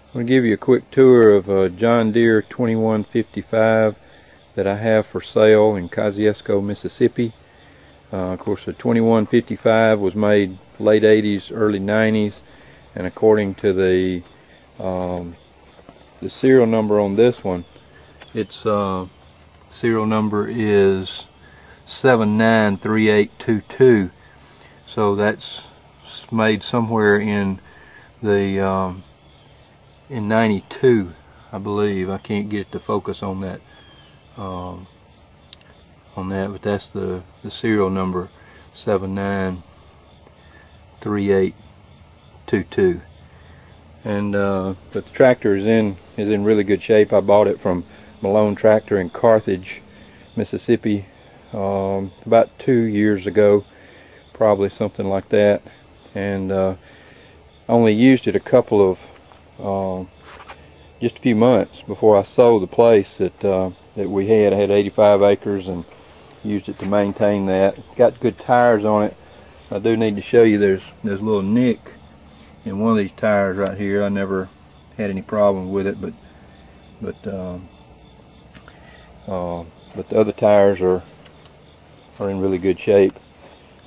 I'm going to give you a quick tour of a John Deere 2155 that I have for sale in Kosciusko, Mississippi. Of course, the 2155 was made late 80s, early 90s, and according to the serial number on this one, its serial number is 793822. So that's made somewhere in the in 92, I believe. I can't get it to focus on that, but that's the serial number, 793822. And but the tractor is in really good shape. I bought it from Malone Tractor in Carthage, Mississippi, about 2 years ago, probably something like that. And only used it a couple of just a few months before I sold the place that we had. I had 85 acres and used it to maintain that. Got good tires on it. I do need to show you there's a little nick in one of these tires right here. I never had any problem with it, but the other tires are in really good shape.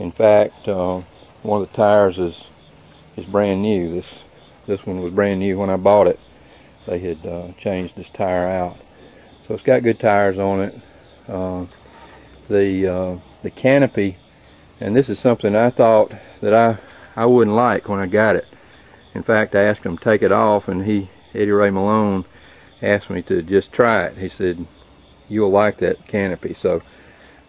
In fact, one of the tires is brand new. This one was brand new when I bought it. They had changed this tire out, so it's got good tires on it. The canopy, and this is something I thought that I wouldn't like when I got it. In fact, I asked him to take it off, and Eddie Ray Malone asked me to just try it. He said, "You'll like that canopy." So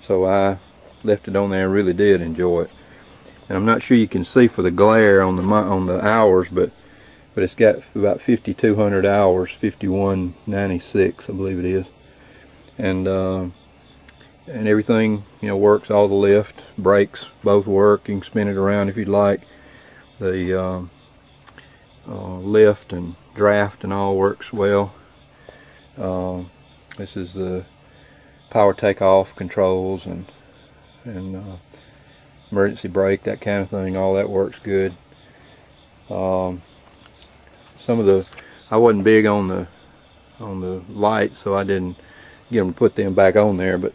I left it on there and really did enjoy it. And I'm not sure you can see for the glare on the hours, but it's got about 5,200 hours, 5196 I believe it is, and everything, you know, works. All the lift, brakes, both work. You can spin it around if you'd like. The lift and draft and all works well. This is the power takeoff controls and emergency brake, that kind of thing. All that works good. I wasn't big on the lights, so I didn't get them to put them back on there, but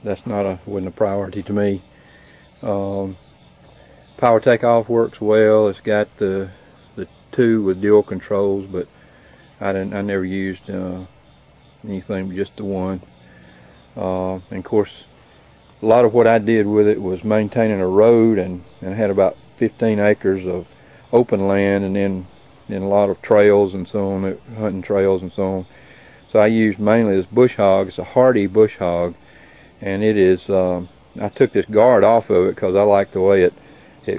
that's wasn't a priority to me. Power takeoff works well. It's got the two with dual controls, but I never used anything but just the one. And of course, a lot of what I did with it was maintaining a road, and had about 15 acres of open land, and then a lot of trails and so on, hunting trails and so on. So I used mainly this bush hog. It's a hardy bush hog, and it is. I took this guard off of it because I like the way it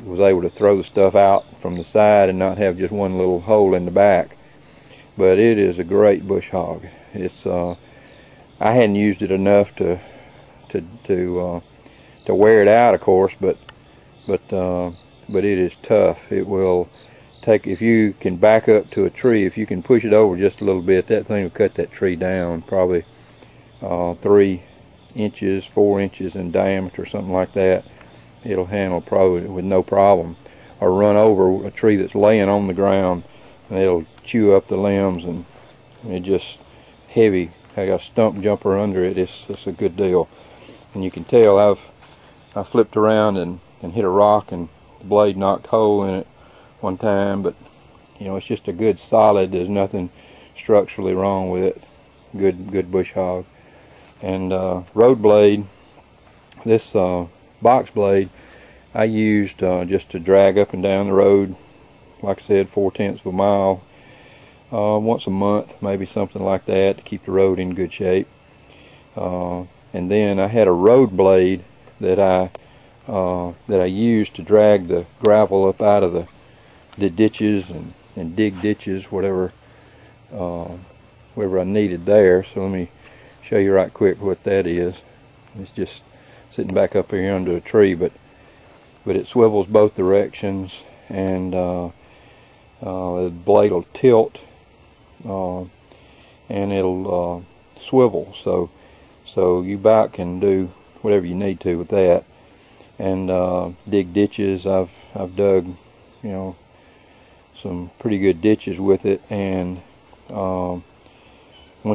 was able to throw the stuff out from the side and not have just one little hole in the back. But it is a great bush hog. It's I hadn't used it enough to wear it out, of course, but it is tough. It will take, if you can back up to a tree, if you can push it over just a little bit, that thing will cut that tree down probably 3 inches, 4 inches in diameter, something like that. It'll handle probably with no problem. Or run over a tree that's laying on the ground, and it'll chew up the limbs, and it's just heavy. I got a stump jumper under it. It's a good deal. And you can tell I flipped around and hit a rock, and the blade knocked a hole in it one time, but you know, it's just a good solid. There's nothing structurally wrong with it. Good bush hog. And road blade, this box blade I used just to drag up and down the road, like I said, 4/10 of a mile once a month, maybe something like that, to keep the road in good shape. And then I had a road blade that I used to drag the gravel up out of the ditches and dig ditches, whatever I needed there. So let me show you right quick what that is. It's just sitting back up here under a tree, but it swivels both directions, and the blade will tilt, and it'll swivel. So you about can do whatever you need to with that, and dig ditches. I've dug, you know, some pretty good ditches with it. And one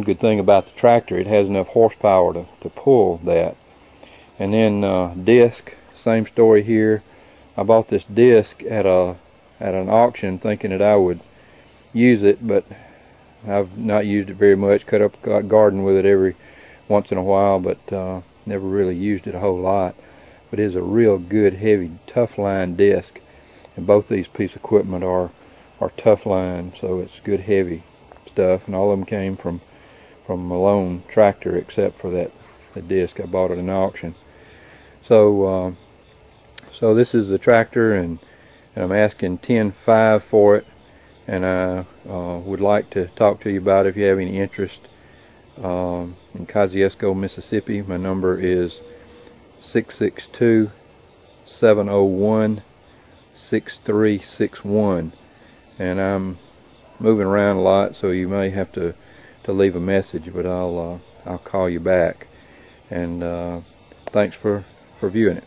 good thing about the tractor, it has enough horsepower to pull that. And then disc, same story here. I bought this disc at an auction thinking that I would use it, but I've not used it very much. Cut up a garden with it every once in a while, but never really used it a whole lot. But it is a real good, heavy, tough line disc, and both these pieces of equipment are tough line, so it's good, heavy stuff. And all of them came from Malone tractor, except for the disc I bought at an auction. So so this is the tractor, and I'm asking $10,500 for it, and I would like to talk to you about it if you have any interest. In Kosciusko, Mississippi. My number is 662-701-6361, and I'm moving around a lot, so you may have to leave a message, but I'll call you back. And thanks for viewing it.